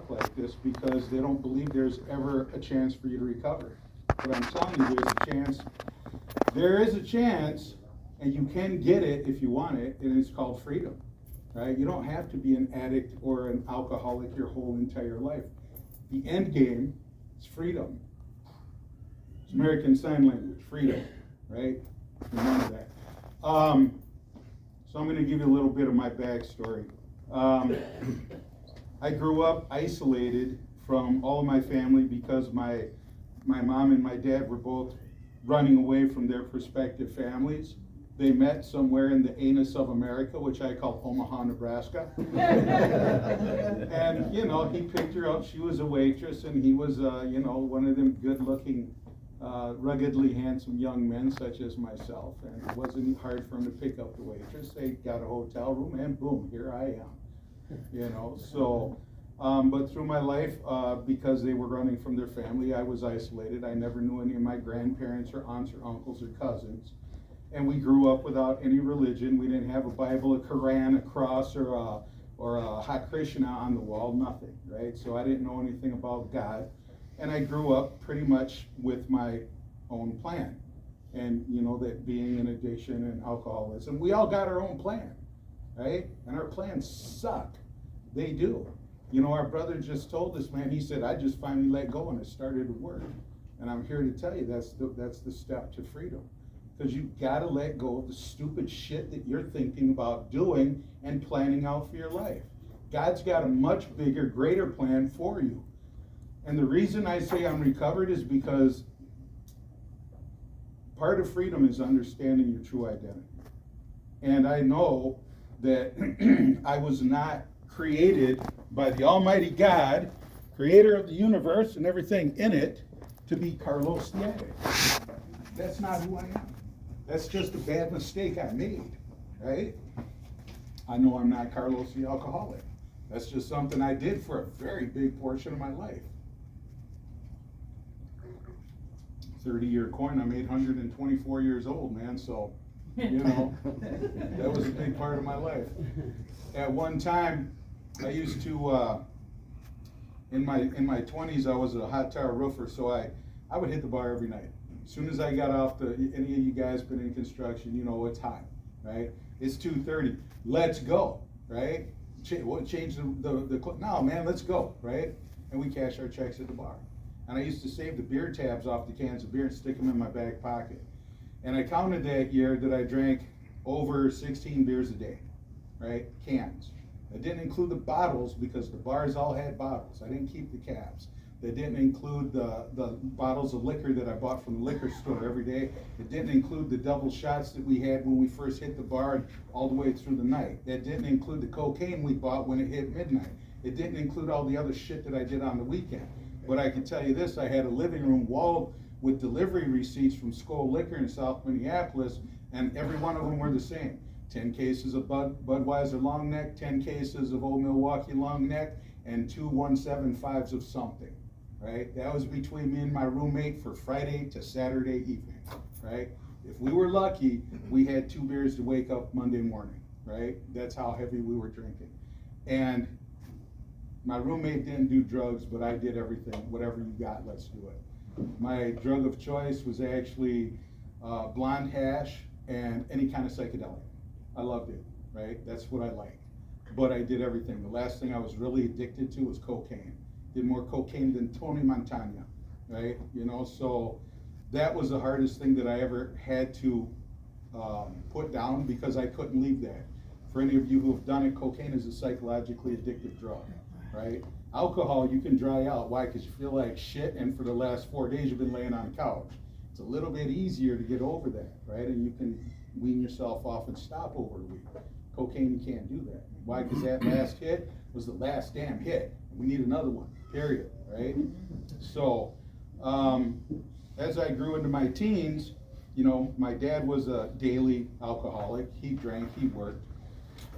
talk like this because they don't believe there's ever a chance for you to recover. But I'm telling you, there is a chance, and you can get it if you want it, and it's called freedom, right? You don't have to be an addict or an alcoholic your whole entire life. The end game is freedom. It's American Sign Language, freedom, right? Remember that. So I'm going to give you a little bit of my backstory. I grew up isolated from all of my family because my mom and my dad were both running away from their prospective families. They met somewhere in the anus of America, which I call Omaha, Nebraska. And, you know, he picked her up. She was a waitress, and he was, you know, one of them good-looking, ruggedly handsome young men such as myself. And it wasn't hard for him to pick up the waitress. They got a hotel room, and boom, here I am. You know, so, but through my life, because they were running from their family, I was isolated. I never knew any of my grandparents or aunts or uncles or cousins. And we grew up without any religion. We didn't have a Bible, a Quran, a cross, or a Hare Krishna on the wall, nothing, right? So I didn't know anything about God. And I grew up pretty much with my own plan. And, you know, that being an addiction and alcoholism, we all got our own plan, right? And our plans suck. They do. You know, our brother just told us, man, he said, I just finally let go and it started to work. And I'm here to tell you that's the step to freedom. Because you gotta let go of the stupid shit that you're thinking about doing and planning out for your life. God's got a much bigger, greater plan for you. And the reason I say I'm recovered is because part of freedom is understanding your true identity. And I know that I was not created by the Almighty God, creator of the universe and everything in it, to be Carlos the Addict. That's not who I am. That's just a bad mistake I made, right? I know I'm not Carlos the alcoholic. That's just something I did for a very big portion of my life. 30-year coin, I'm 824 years old, man, so, you know, that was a big part of my life. At one time, I used to, in my 20s, I was a hot tower roofer, so I would hit the bar every night. As soon as I got off any of you guys been in construction, you know it's hot, right? It's 2:30, let's go, right? Change the no, man, let's go, right? And we cash our checks at the bar. And I used to save the beer tabs off the cans of beer and stick them in my back pocket. And I counted that year that I drank over 16 beers a day, right? Cans. I didn't include the bottles because the bars all had bottles. I didn't keep the caps. They didn't include the bottles of liquor that I bought from the liquor store every day. It didn't include the double shots that we had when we first hit the bar and all the way through the night. That didn't include the cocaine we bought when it hit midnight. It didn't include all the other shit that I did on the weekend. But I can tell you this, I had a living room walled with delivery receipts from Skoal Liquor in South Minneapolis, and every one of them were the same. 10 cases of Budweiser Long Neck, 10 cases of Old Milwaukee Long Neck, and 2 175s of something. Right? That was between me and my roommate for Friday to Saturday evening, right? If we were lucky, we had 2 beers to wake up Monday morning, right? That's how heavy we were drinking. And my roommate didn't do drugs, but I did everything. Whatever you got, let's do it. My drug of choice was actually blonde hash and any kind of psychedelic. I loved it, right? That's what I liked. But I did everything. The last thing I was really addicted to was cocaine. Did more cocaine than Tony Montana, right? You know, so that was the hardest thing that I ever had to put down because I couldn't leave that. For any of you who have done it, cocaine is a psychologically addictive drug, right? Alcohol, you can dry out. Why? Because you feel like shit, and for the last 4 days you've been laying on a couch. It's a little bit easier to get over that, right? And you can wean yourself off and stop over a week. Cocaine, you can't do that. Why? Because that last hit was the last damn hit. We need another one, period, right? So, as I grew into my teens, you know, my dad was a daily alcoholic. He drank, he worked.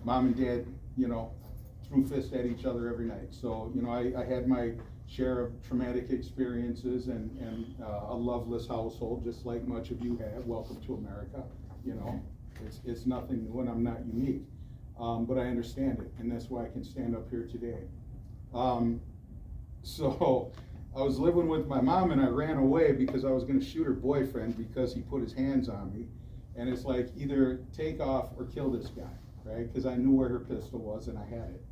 Mom and dad, you know, threw fists at each other every night. So, you know, I had my share of traumatic experiences and a loveless household, just like much of you have. Welcome to America. You know, it's nothing new, and I'm not unique. But I understand it, and that's why I can stand up here today. So I was living with my mom and I ran away because I was gonna shoot her boyfriend because he put his hands on me. And it's like either take off or kill this guy, right? Cause I knew where her pistol was and I had it,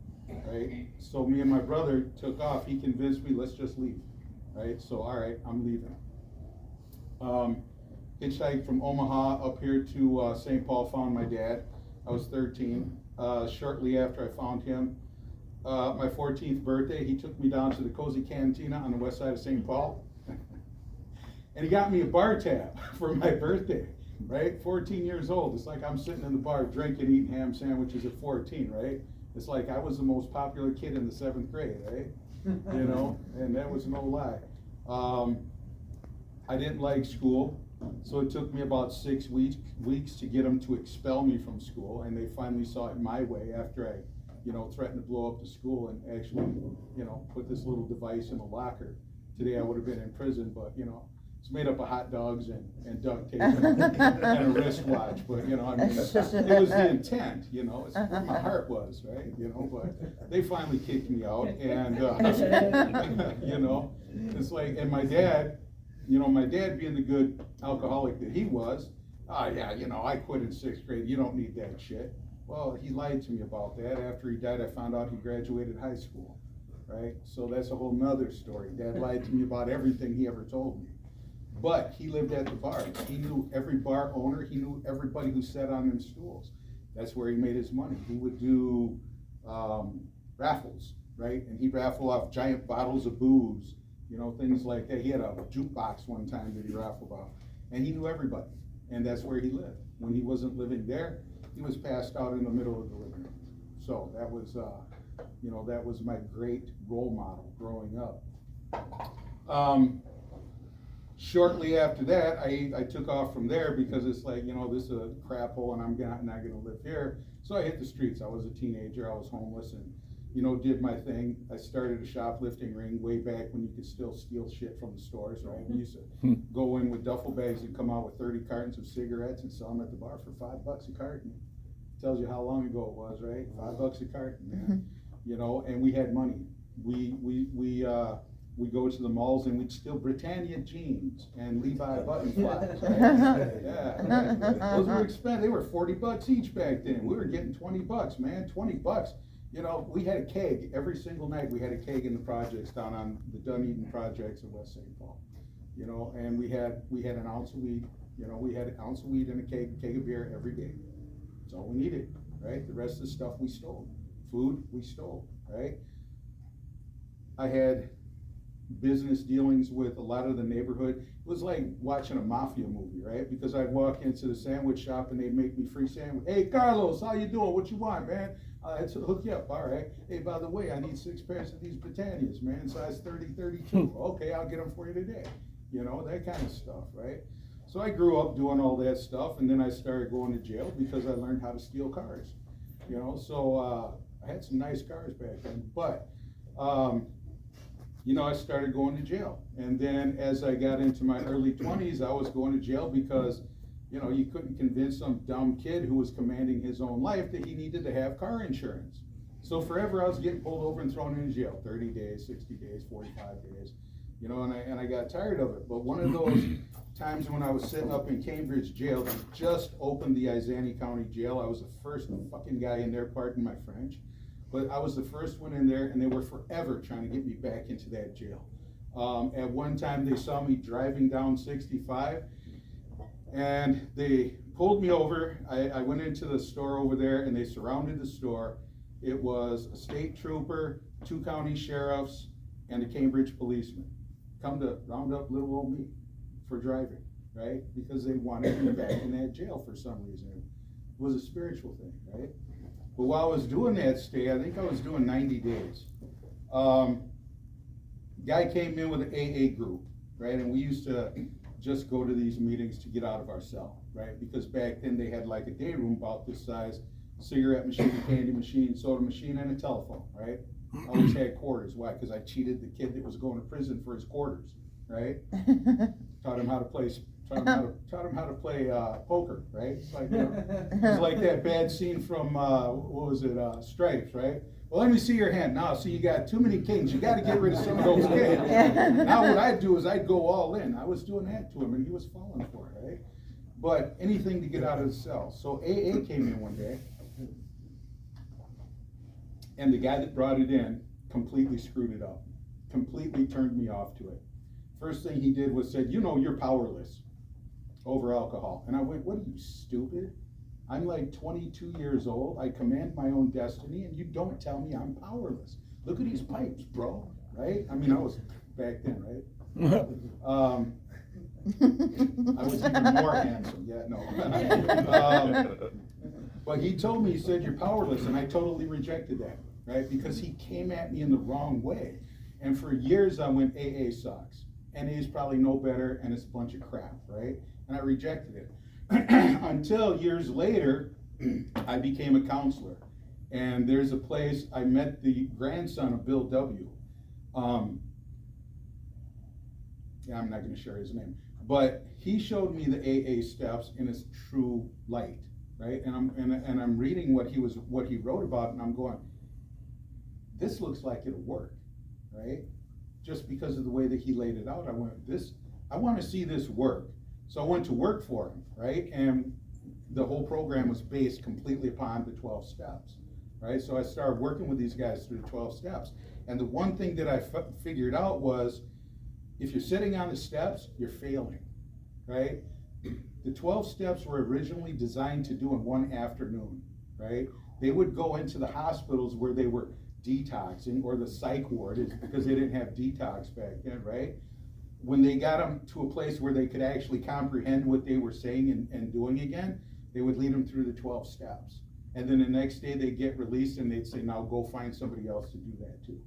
right? So me and my brother took off. He convinced me, let's just leave, right? So, all right, I'm leaving. Hitchhiked from Omaha up here to St. Paul, found my dad. I was 13. Shortly after I found him, my 14th birthday, he took me down to the Cozy Cantina on the west side of St. Paul. And he got me a bar tab for my birthday, right? 14 years old. It's like I'm sitting in the bar drinking, eating ham sandwiches at 14, right? It's like I was the most popular kid in the 7th grade, right? You know, and that was no lie. I didn't like school, so it took me about 6 weeks to get them to expel me from school, and they finally saw it my way after I, you know, threatened to blow up the school and actually, you know, put this little device in the locker. Today I would have been in prison, but, you know, it's made up of hot dogs and duct tape and a wristwatch, but, you know, I mean, it was the intent, you know, it's where my heart was, right, you know, but they finally kicked me out, and, you know, it's like, and my dad, you know, my dad being the good alcoholic that he was, oh yeah, you know, I quit in 6th grade, you don't need that shit. Well, he lied to me about that. After he died, I found out he graduated high school, right? So that's a whole nother story. Dad lied to me about everything he ever told me. But he lived at the bars. He knew every bar owner. He knew everybody who sat on them stools. That's where he made his money. He would do raffles, right? And he'd raffle off giant bottles of booze, you know, things like that. He had a jukebox one time that he raffled off. And he knew everybody. And that's where he lived. When he wasn't living there, he was passed out in the middle of the living room. So that was, you know, that was my great role model growing up. Shortly after that, I took off from there because it's like, you know, this is a crap hole and I'm not gonna live here. So I hit the streets. I was a teenager, I was homeless, and, you know, did my thing. I started a shoplifting ring way back when you could still steal shit from the stores, right? We used to go in with duffel bags and come out with 30 cartons of cigarettes and sell them at the bar for $5 a carton. Tells you how long ago it was, right? $5 a carton, man. You know, and we had money. We go to the malls and we'd steal Britannia jeans and Levi button flaps. Right? Yeah, those were expensive. They were $40 each back then. We were getting $20, man, $20. You know, we had a keg every single night. We had a keg in the projects down on the Dunedin projects in West St. Paul. You know, and we had an ounce of weed. You know, we had an ounce of weed and a keg of beer every day. That's all we needed, right? The rest of the stuff we stole. Food, we stole, right? I had business dealings with a lot of the neighborhood. It was like watching a mafia movie, right? Because I'd walk into the sandwich shop and they'd make me free sandwich. Hey, Carlos, how you doing? What you want, man? I had to hook you up, all right. Hey, by the way, I need 6 pairs of these Britannias, man, size 30, 32. Okay, I'll get them for you today. You know, that kind of stuff, right? So I grew up doing all that stuff, and then I started going to jail because I learned how to steal cars. You know, so I had some nice cars back then, but you know, I started going to jail. And then as I got into my early 20s, I was going to jail because, you know, you couldn't convince some dumb kid who was commanding his own life that he needed to have car insurance. So forever I was getting pulled over and thrown in jail, 30 days, 60 days, 45 days, you know, and I got tired of it. But one of those times when I was sitting up in Cambridge jail, they just opened the Izani County Jail. I was the first fucking guy in there, pardon my French. But I was the first one in there, and they were forever trying to get me back into that jail. At one time, they saw me driving down 65, and they pulled me over. I went into the store over there, and they surrounded the store. It was a state trooper, 2 county sheriffs, and a Cambridge policeman. Come to round up little old me for driving, right? Because they wanted me back in that jail for some reason. It was a spiritual thing, right? But while I was doing that stay, I think I was doing 90 days. Guy came in with an AA group, right? And we used to just go to these meetings to get out of our cell, right? Because back then they had like a day room about this size, cigarette machine, candy machine, soda machine, and a telephone, right? I always had quarters. Why? Because I cheated the kid that was going to prison for his quarters, right? Taught him how to play poker, right? It's like, you know, it was like that bad scene from, what was it, Stripes, right? Well, let me see your hand. Now, see, you got too many kings. You got to get rid of some of those kings. Now what I'd do is I'd go all in. I was doing that to him, and he was falling for it, right? But anything to get out of the cell. So AA came in one day, and the guy that brought it in completely screwed it up, completely turned me off to it. First thing he did was said, you know, you're powerless over alcohol. And I went, what are you, stupid? I'm like 22 years old. I command my own destiny, and you don't tell me I'm powerless. Look at these pipes, bro, right? I mean, I was back then, right? I was even more handsome, yeah, no. But he told me, he said, you're powerless, and I totally rejected that, right? Because he came at me in the wrong way. And for years I went, AA sucks. NA is probably no better, and it's a bunch of crap, right? And I rejected it. Until years later, I became a counselor. And there's a place, I met the grandson of Bill W. Yeah, I'm not gonna share his name. But he showed me the AA steps in its true light, right? And I'm reading what he wrote about, and I'm going, this looks like it'll work, right? Just because of the way that he laid it out, I went, I want to see this work. So I went to work for him, right? And the whole program was based completely upon the 12 steps, right? So I started working with these guys through the 12 steps. And the one thing that I figured out was, if you're sitting on the steps, you're failing, right? The 12 steps were originally designed to do in one afternoon, right? They would go into the hospitals where they were detoxing, or the psych ward, because they didn't have detox back then, right? When they got them to a place where they could actually comprehend what they were saying and doing again, they would lead them through the 12 steps. And then the next day they'd get released, and they'd say, now go find somebody else to do that too.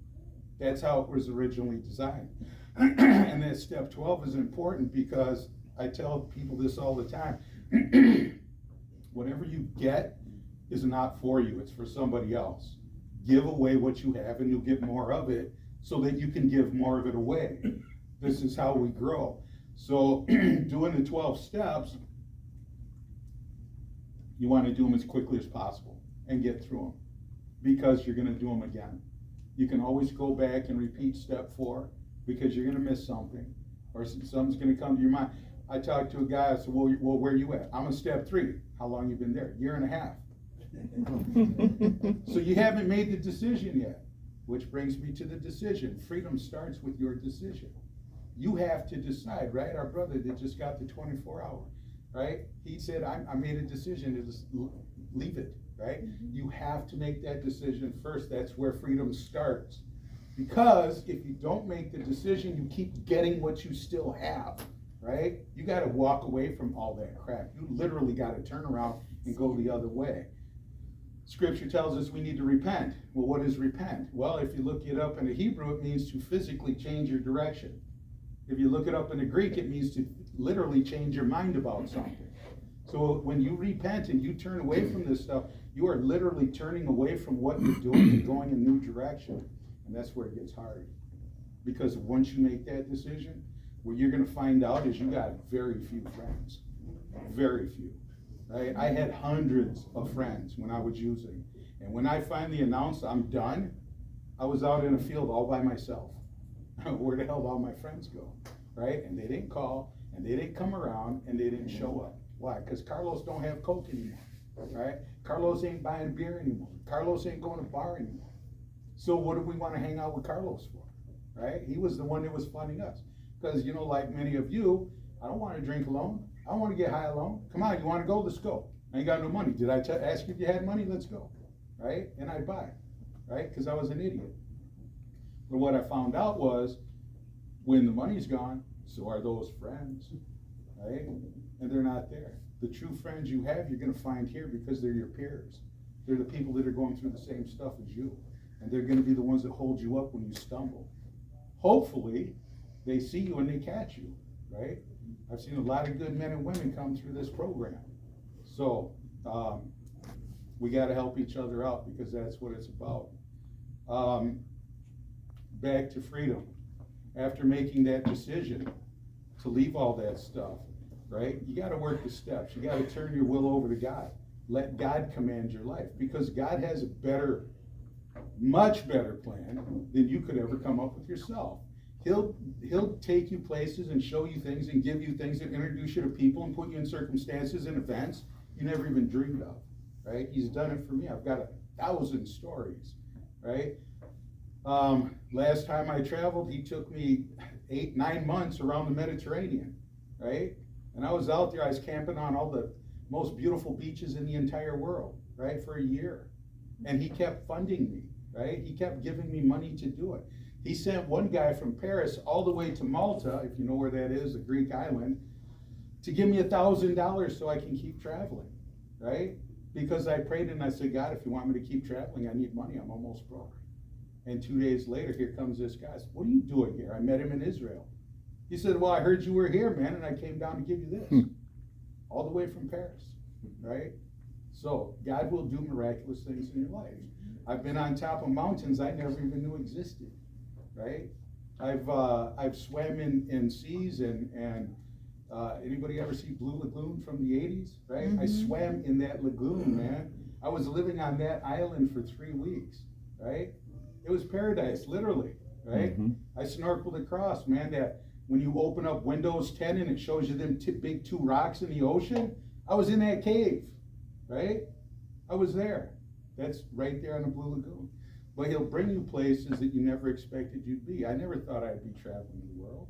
That's how it was originally designed. And that step 12 is important because I tell people this all the time. Whatever you get is not for you, it's for somebody else. Give away what you have, and you'll get more of it, so that you can give more of it away. This is how we grow. So doing the 12 steps, you want to do them as quickly as possible and get through them, because you're going to do them again. You can always go back and repeat step 4, because you're going to miss something, or something's going to come to your mind. I talked to a guy, I said, well, where are you at? I'm on step 3. How long you been there? Year and a half. So you haven't made the decision yet, which brings me to the decision. Freedom starts with your decision. You have to decide, right? Our brother that just got the 24-hour, right? He said, I made a decision to just leave it, right? Mm-hmm. You have to make that decision first. That's where freedom starts. Because if you don't make the decision, you keep getting what you still have, right? You got to walk away from all that crap. You literally got to turn around and go the other way. Scripture tells us we need to repent. Well, what is repent? Well, if you look it up in the Hebrew, it means to physically change your direction. If you look it up in the Greek, it means to literally change your mind about something. So when you repent and you turn away from this stuff, you are literally turning away from what you're doing and going in a new direction. And that's where it gets hard. Because once you make that decision, what you're going to find out is you got very few friends. Very few. Right? I had hundreds of friends when I was using. And when I finally announced I'm done, I was out in a field all by myself. Where the hell did all my friends go? Right? And they didn't call, and they didn't come around, and they didn't show up. Why? Because Carlos don't have Coke anymore. Right? Carlos ain't buying beer anymore. Carlos ain't going to a bar anymore. So what do we want to hang out with Carlos for? Right? He was the one that was funding us. Because, you know, like many of you, I don't want to drink alone. I don't want to get high alone. Come on, you want to go? Let's go. I ain't got no money. Did I ask you if you had money? Let's go. Right? And I'd buy. Right? Because I was an idiot. But what I found out was, when the money's gone, so are those friends. Right? And they're not there. The true friends you have, you're going to find here because they're your peers. They're the people that are going through the same stuff as you. And they're going to be the ones that hold you up when you stumble. Hopefully, they see you and they catch you. Right? I've seen a lot of good men and women come through this program. So, we got to help each other out, because that's what it's about. Back to freedom. After making that decision to leave all that stuff, right? You got to work the steps. You got to turn your will over to God. Let God command your life, because God has a better much better plan than you could ever come up with yourself. He'll take you places and show you things and give you things and introduce you to people and put you in circumstances and events you never even dreamed of, right? He's done it for me. I've got 1,000 stories, right? Last time I traveled, he took me 8-9 months around the Mediterranean, right? And I was out there, I was camping on all the most beautiful beaches in the entire world, right, for a year. And he kept funding me, right? He kept giving me money to do it. He sent one guy from Paris all the way to Malta, if you know where that is, a Greek island, to give me $1,000 so I can keep traveling, right? Because I prayed and I said, God, if you want me to keep traveling, I need money. I'm almost broke. And 2 days later, here comes this guy. I said, what are you doing here? I met him in Israel. He said, well, I heard you were here, man, and I came down to give you this. All the way from Paris, right? So God will do miraculous things in your life. I've been on top of mountains I never even knew existed, right? I've swam in seas and anybody ever see Blue Lagoon from the 80s, right? I swam in that lagoon, man. I was living on that island for 3 weeks, right? It was paradise, literally, right? I snorkeled across, man, that when you open up Windows 10 and it shows you them big 2 rocks in the ocean, I was in that cave, right? I was there. That's right there on the Blue Lagoon. But he'll bring you places that you never expected you'd be. I never thought I'd be traveling the world,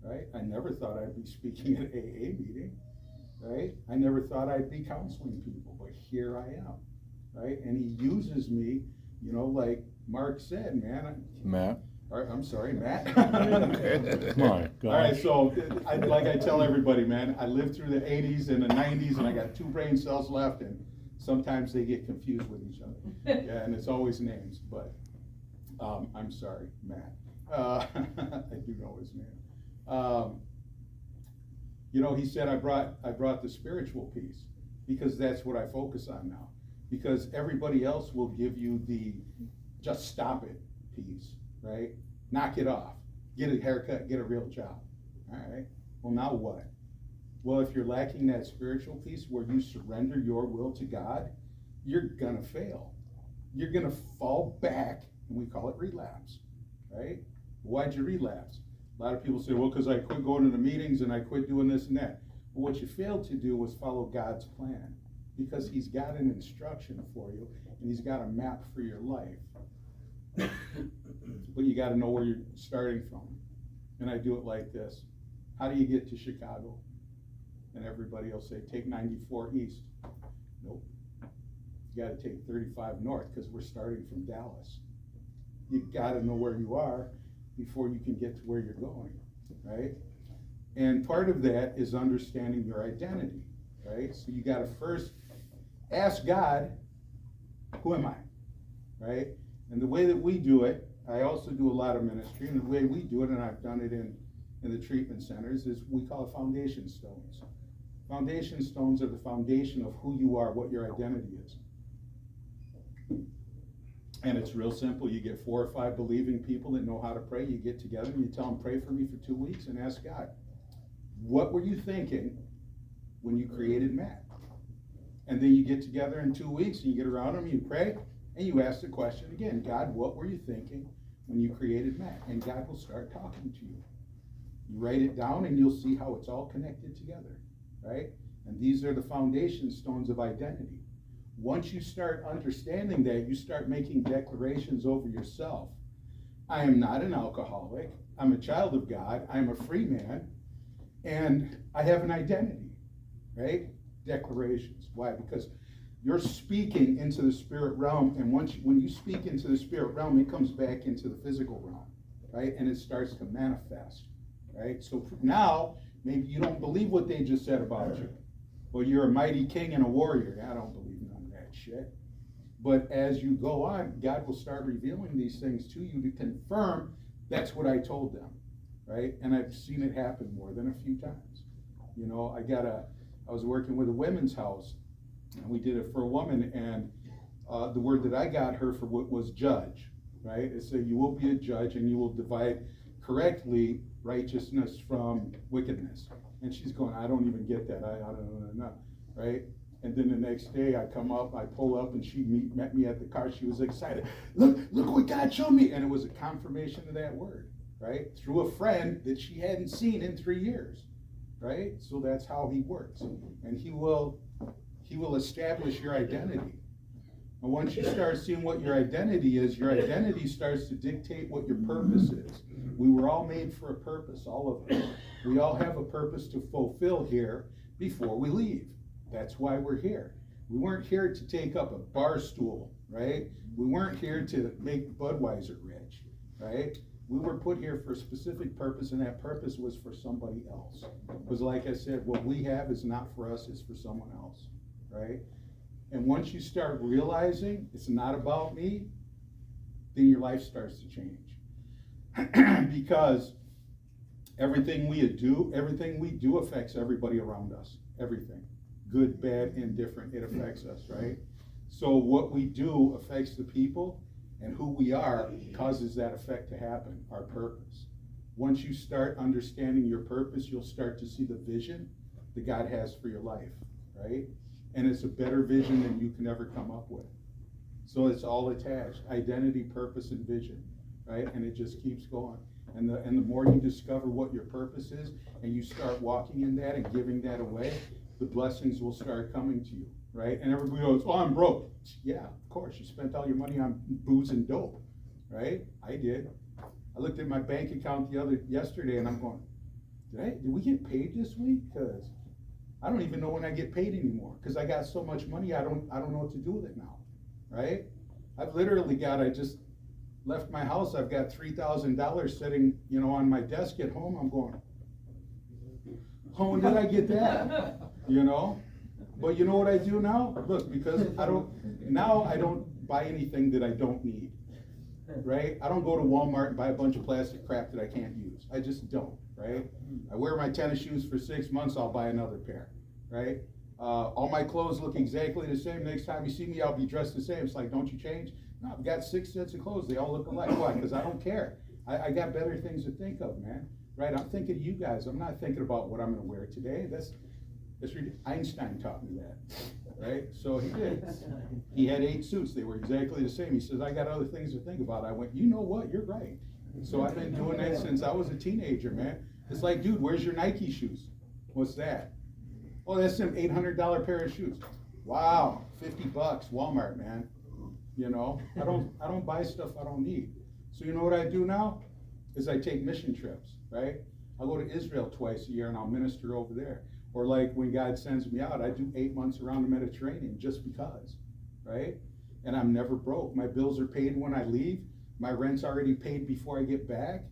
right? I never thought I'd be speaking at an AA meeting, right? I never thought I'd be counseling people, but here I am, right? And he uses me, you know, like Mark said, man. Matt. I'm sorry, Matt. Come on, All right, so like I tell everybody, man, I lived through the 80s and the 90s, and I got 2 brain cells left, and sometimes they get confused with each other. Yeah, and it's always names, but I'm sorry, Matt. I do know his name. You know, he said I brought the spiritual piece because that's what I focus on now. Because everybody else will give you the just stop it piece, right? Knock it off. Get a haircut, get a real job. All right. Well, now what? Well, if you're lacking that spiritual piece where you surrender your will to God, you're gonna fail. You're gonna fall back, and we call it relapse, right? Why'd you relapse? A lot of people say, well, because I quit going to the meetings and I quit doing this and that. Well, what you failed to do was follow God's plan, because he's got an instruction for you, and he's got a map for your life. But you got to know where you're starting from. And I do it like this. How do you get to Chicago? And everybody will say, take 94 east. Nope. You got to take 35 north, because we're starting from Dallas. You got to know where you are before you can get to where you're going, right? And part of that is understanding your identity, right? So you got to first ask God, who am I, right? And the way that we do it, I also do a lot of ministry, and the way we do it, and I've done it in the treatment centers, is we call it foundation stones. Foundation stones are the foundation of who you are, what your identity is. And it's real simple. You get 4 or 5 believing people that know how to pray. You get together and you tell them, pray for me for 2 weeks, and ask God, what were you thinking when you created Matt? And then you get together in 2 weeks and you get around them, you pray, and you ask the question again, God, what were you thinking when you created Matt? And God will start talking to you. You write it down and you'll see how it's all connected together, right? And these are the foundation stones of identity. Once you start understanding that, you start making declarations over yourself. I am not an alcoholic. I'm a child of God. I'm a free man. And I have an identity, right? Declarations. Why? Because you're speaking into the spirit realm, and when you speak into the spirit realm, it comes back into the physical realm, right? And it starts to manifest, right? So now, maybe you don't believe what they just said about you. Well, you're a mighty king and a warrior. I don't believe none of that shit. But as you go on, God will start revealing these things to you to confirm that's what I told them, right? And I've seen it happen more than a few times. You know, I was working with a women's house, and we did it for a woman, and the word that I got her for was judge, right? It said, you will be a judge, and you will divide correctly righteousness from wickedness. And she's going, I don't even get that. I don't know, right? And then the next day I come up, I pull up, and she met me at the car. She was excited. Look what God showed me. And it was a confirmation of that word, right? Through a friend that she hadn't seen in 3 years, right? So that's how he works. And he will establish your identity. And once you start seeing what your identity starts to dictate what your purpose is. We were all made for a purpose, all of us. We all have a purpose to fulfill here before we leave. That's why we're here. We weren't here to take up a bar stool, right? We weren't here to make Budweiser rich, right? We were put here for a specific purpose, and that purpose was for somebody else. Because like I said, what we have is not for us, it's for someone else, right? And once you start realizing it's not about me, then your life starts to change. Because everything we do affects everybody around us. Everything. Good, bad, indifferent, it affects us, right? So what we do affects the people, and who we are causes that effect to happen, our purpose. Once you start understanding your purpose, you'll start to see the vision that God has for your life, right? And it's a better vision than you can ever come up with. So it's all attached, identity, purpose, and vision, right? And it just keeps going. And the more you discover what your purpose is, and you start walking in that and giving that away, the blessings will start coming to you, right? And everybody goes, oh, I'm broke. Yeah, of course, you spent all your money on booze and dope, right? I did. I looked at my bank account yesterday, and I'm going, did we get paid this week? Because I don't even know when I get paid anymore, because I got so much money, I don't know what to do with it now, right? I just left my house, I've got $3,000 sitting, on my desk at home. I'm going, oh, when did I get that? But you know what I do now? Look, because I don't buy anything that I don't need, right? I don't go to Walmart and buy a bunch of plastic crap that I can't use. I just don't, right? I wear my tennis shoes for 6 months, I'll buy another pair, right? All my clothes look exactly the same. Next time you see me, I'll be dressed the same. It's like, don't you change? No, I've got 6 sets of clothes. They all look alike. Why? Because I don't care. I got better things to think of, man. Right? I'm thinking of you guys. I'm not thinking about what I'm going to wear today. That's Einstein taught me that, right? So he did. He had 8 suits. They were exactly the same. He says, I got other things to think about. I went, you know what? You're right. So I've been doing that since I was a teenager, man. It's like, dude, where's your Nike shoes? What's that? Oh, that's some $800 pair of shoes. Wow, $50, Walmart, man. I don't buy stuff I don't need. So you know what I do now? Is I take mission trips, right? I'll go to Israel twice a year and I'll minister over there. Or like when God sends me out, I do 8 months around the Mediterranean just because, right? And I'm never broke. My bills are paid when I leave. My rent's already paid before I get back.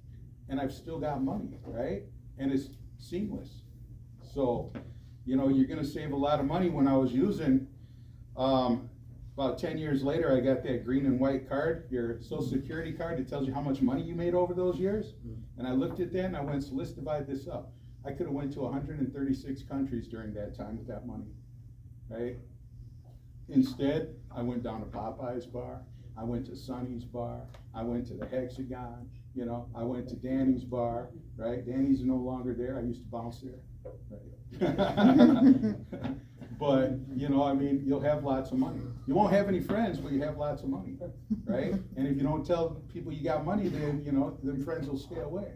And I've still got money, right? And it's seamless. So, you're gonna save a lot of money. When I was using, about 10 years later, I got that green and white card, your Social Security card that tells you how much money you made over those years. And I looked at that and I went, so let's divide this up. I could have went to 136 countries during that time with that money, right? Instead, I went down to Popeye's bar. I went to Sonny's bar. I went to the Hexagon. I went to Danny's bar, right? Danny's no longer there. I used to bounce there. Right? But, you'll have lots of money. You won't have any friends, but you have lots of money, right? And if you don't tell people you got money, then, them friends will stay away.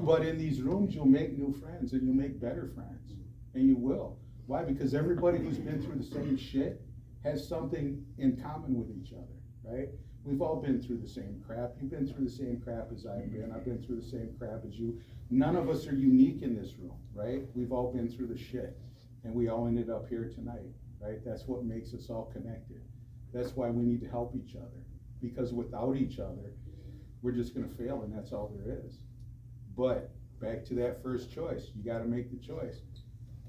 But in these rooms, you'll make new friends, and you'll make better friends. And you will. Why? Because everybody who's been through the same shit has something in common with each other, right? We've all been through the same crap. You've been through the same crap as I've been. I've been through the same crap as you. None of us are unique in this room, right? We've all been through the shit. And we all ended up here tonight, right? That's what makes us all connected. That's why we need to help each other. Because without each other, we're just gonna fail, and that's all there is. But back to that first choice, you gotta make the choice.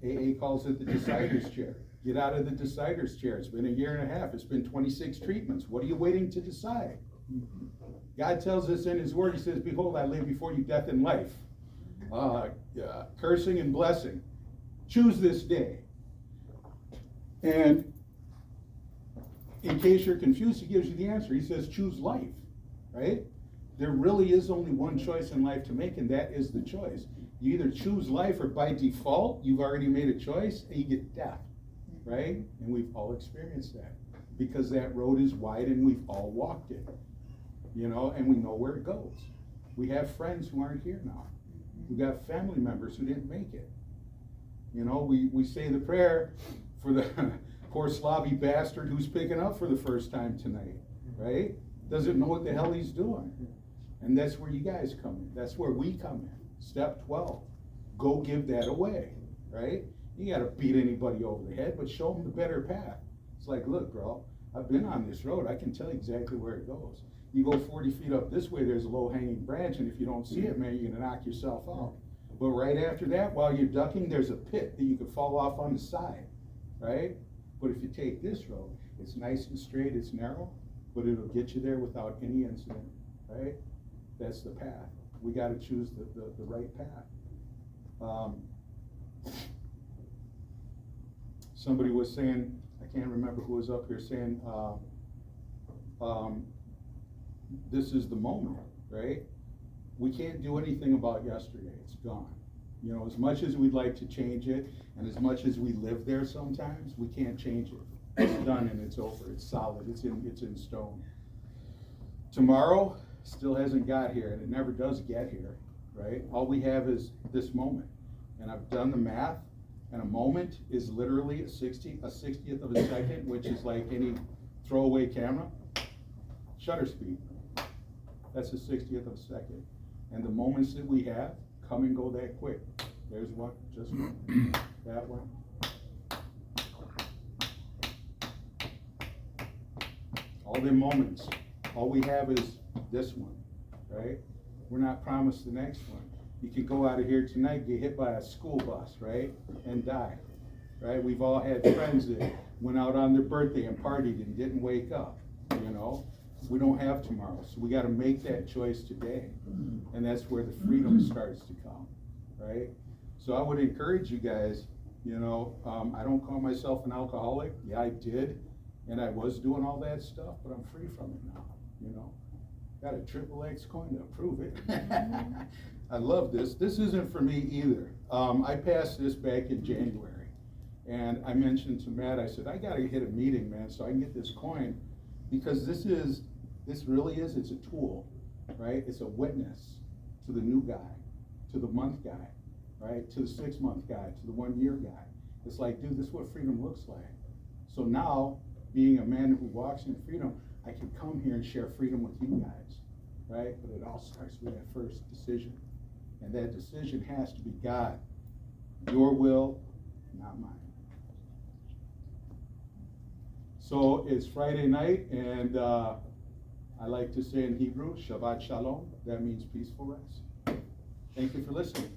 AA calls it the decider's chair. Get out of the decider's chair. It's been 1.5 years. It's been 26 treatments. What are you waiting to decide? God tells us in his word, he says, behold, I lay before you death and life, cursing and blessing. Choose this day. And in case you're confused, he gives you the answer. He says, choose life, right? There really is only one choice in life to make, and that is the choice. You either choose life, or by default, you've already made a choice, and you get death. right? And we've all experienced that, because that road is wide and we've all walked it, you know, and we know where it goes. We have friends who aren't here now. We've got family members who didn't make it. You know, we say the prayer for the poor slobby bastard who's picking up for the first time tonight, right? Doesn't know what the hell he's doing. And that's where you guys come in. That's where we come in. Step 12, go give that away, right? You gotta beat anybody over the head, but show them the better path. It's like, look, bro, I've been on this road. I can tell you exactly where it goes. You go 40 feet up this way, there's a low-hanging branch, and if you don't see it, man, you're gonna knock yourself out. But right after that, while you're ducking, there's a pit that you could fall off on the side, right? But if you take this road, it's nice and straight, it's narrow, but it'll get you there without any incident, right? That's the path. We gotta choose the right path. Somebody was saying, I can't remember who was up here saying, this is the moment, right? We can't do anything about yesterday, it's gone. You know, as much as we'd like to change it, and as much as we live there sometimes, we can't change it. It's done and it's over, it's solid, it's in stone. Tomorrow still hasn't got here, and it never does get here, right? All we have is this moment. And I've done the math, and a moment is literally a 60th of a second, which is like any throwaway camera. Shutter speed, that's a 60th of a second. And the moments that we have come and go that quick. There's one, just one, that one. All the moments, all we have is this one, right? We're not promised the next one. You could go out of here tonight, get hit by a school bus, right? And die, right? We've all had friends that went out on their birthday and partied and didn't wake up, you know? We don't have tomorrow, so we gotta make that choice today. And that's where the freedom starts to come, right? So I would encourage you guys, you know, I don't call myself an alcoholic. Yeah, I did, and I was doing all that stuff, but I'm free from it now, you know? Got a XXX coin to prove it. I love this. This isn't for me either. I passed this back in January, and I mentioned to Matt, I said, I gotta hit a meeting, man, so I can get this coin, because this really is, it's a tool, right? It's a witness to the new guy, to the month guy, right? To the 6-month guy, to the 1-year guy. It's like, dude, this is what freedom looks like. So now, being a man who walks in freedom, I can come here and share freedom with you guys, right? But it all starts with that first decision. And that decision has to be God. Your will, not mine. So it's Friday night, and I like to say in Hebrew, Shabbat Shalom. That means peaceful rest. Thank you for listening.